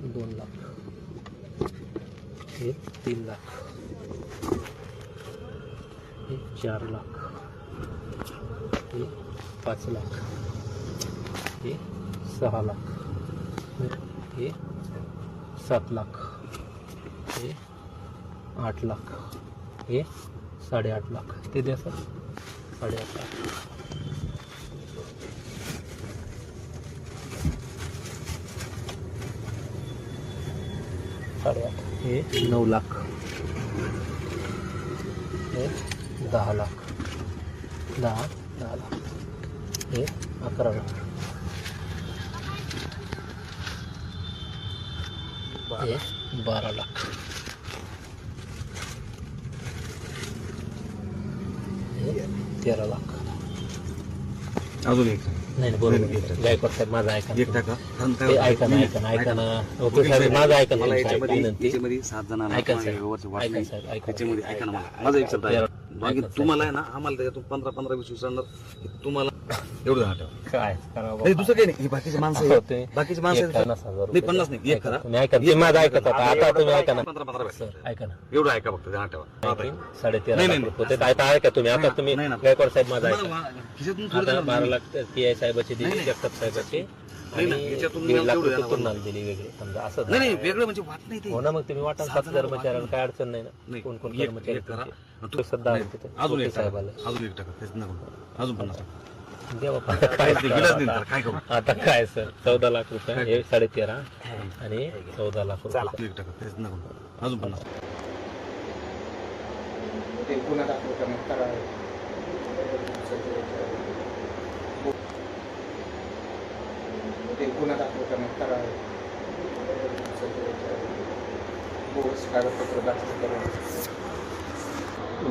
2 लाख, हे 3 लाख, हे 4 लाख, हे 5 लाख, हे 6 लाख, हे 7 लाख, हे 8 लाख, हे 8.5 लाख. ते द्या सर, 8.5 लाख. हे 9 लाख, हे 10 लाख, 10 लाख, हे 11 लाख, हे 12 लाख, हे 13 लाख. अजून एक नाही बरोबर, गायकवाड साहेब माझं ऐका, एक टाका. ऐका ना. ओके साहेब, माझं ऐका ना. याच्यामध्ये 7 जणांना ऐका साहेब, त्याच्यामध्ये ऐका ना माझा एक शब्द आहे. बाकी तुम्हाला आहे ना, आम्हाला त्याच्यातून 15 20 आणणार तुम्हाला एवढं ठेवा. काय करावं नाही दुसरं काही नाही. बाकीचे माणसं होते, बाकीचे माणसं 50 नाही, एक करा. तुम्ही ऐका, माझं ऐकत आता तुम्ही ऐका ना. 15 ऐका ना, एवढं ऐका फक्त ध्यानात ठेवा. 13.5 लाख होते. आता ऐका तुम्ही, आता तुम्ही गायकवाड साहेब माझा ऐका. खिशातून आता 12 लाख PI साहेबाची दिली, जगताप साहेबाची, आणि 1.5 लाख रुपये कुणाला दिली वेगळे, समजा असं. नाही वेगळं म्हणजे वाट नाही ते. हो ना, मग तुम्ही वाटा 7 कर्मचाऱ्यांना काय अडचण नाही ना. कोण कोण कर्मचारी तुमचे? सध्या आहे तिथे. अजून एक साहेबाला अजून एक टाका. तेच नको, अजून 50 टाका. देवा काय काय करू आता काय सर, 14 लाख रुपये, हे 13.5 आणि 14 लाख रुपये. एक टाका. तेच नको, अजून 50.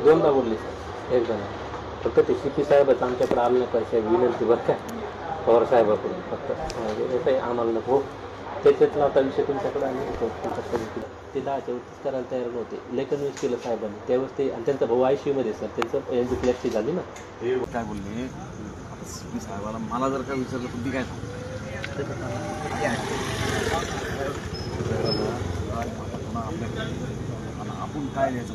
दोनदा बोलले सर, एक जण फक्त ते CP साहेबच आमच्याकडे आलं नाही पाहिजे, विनंती बरं काय पवार साहेबाकडून फक्त काही आम्हाला नको. त्याच्यातला आता विषय तुमच्याकडे आले ते 10च्या वरतीच करायला तयार नव्हते. लेखन यूज केलं साहेबांनी त्यावेळेस ते, आणि त्यांचा भाऊ ICU मध्ये सर, त्यांचं एन्जिओप्लास्टी झाली ना. ते काय बोलले साहेबाला, मला जर काय विचारलं तर ती काय आपण काय द्यायचं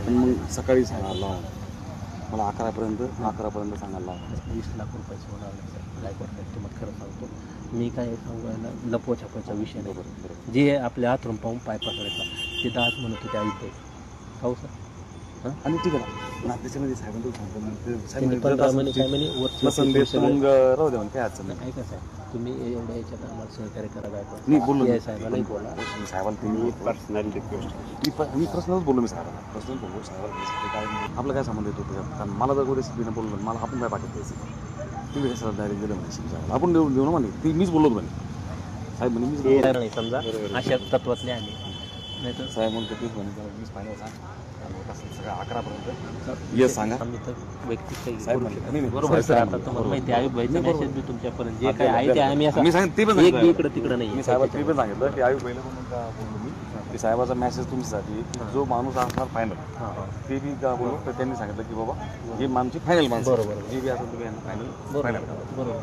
मग सकाळी सांगायला मला 11पर्यंत सांगायला 20 लाख रुपयाचे होणार नाही सर. गायकवाड तुम्हाला खरं सांगतो, मी काय सांगायला लपवा छापायचा विषय नाही. बरोबर, जे आपल्या हातरून पाहून पाय पकडायचा ते 10 म्हणत होते आयुक्त. हो सर. आणि ठीक आहे ना, त्याच्यामध्ये साहेबांना सांगतो 15 महिने काय महिने मग राहू द्या, काय अडचण नाही. ऐका साहेब, तुम्ही एवढ्या याच्यात आम्हाला सहकार्य करा. गायकवाड मी बोललो साहेबांनाही बोला. साहेबांना मी पर्सनल रिक्वेस्ट, मी पर्सनलच बोललो. मी साहेबांना पर्सनल बोललो. साहेबांना आपलं काय संबंध येतो त्याच्यात? कारण मला जर रेसिपीनं बोललं, मला आपण काय पाठवत द्यायचं? तुम्ही कसं डायरेक्ट दिलं रेसिपी साहेब, आपण देऊ ना म्हणे. ती मीच बोललो म्हणे. साहेब म्हणे मीच नाही, समजा अशा तत्वातले आले नाही तर साहेब म्हणतो तेच म्हणे, मीच फायनल सांग सगळं 11पर्यंत येस सांगा. आम्ही तर वैयक्तिक साहेब बरोबर सर. आता तुम्हाला माहिती आहे, आयुष मेसेज बी तुमच्यापर्यंत जे काय आहे ते आम्ही असं मी सांगितलं, ते पण एक बी इकडं तिकडं नाही. मी साहेबात ते पण सांगितलं की आयुष पहिलं म्हणून का बोललो मी की साहेबाचा मेसेज तुमच्यासाठी, जो माणूस असणार फायनल ते बी का बोलू, तर त्यांनी सांगितलं की बाबा हे आमची फायनल माणसं, बरोबर, जे बी असेल तुम्ही फायनल फायनल बरोबर.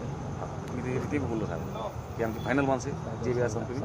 मी ते बोललो साहेब की आमची फायनल माणसं जे बी असेल तुम्ही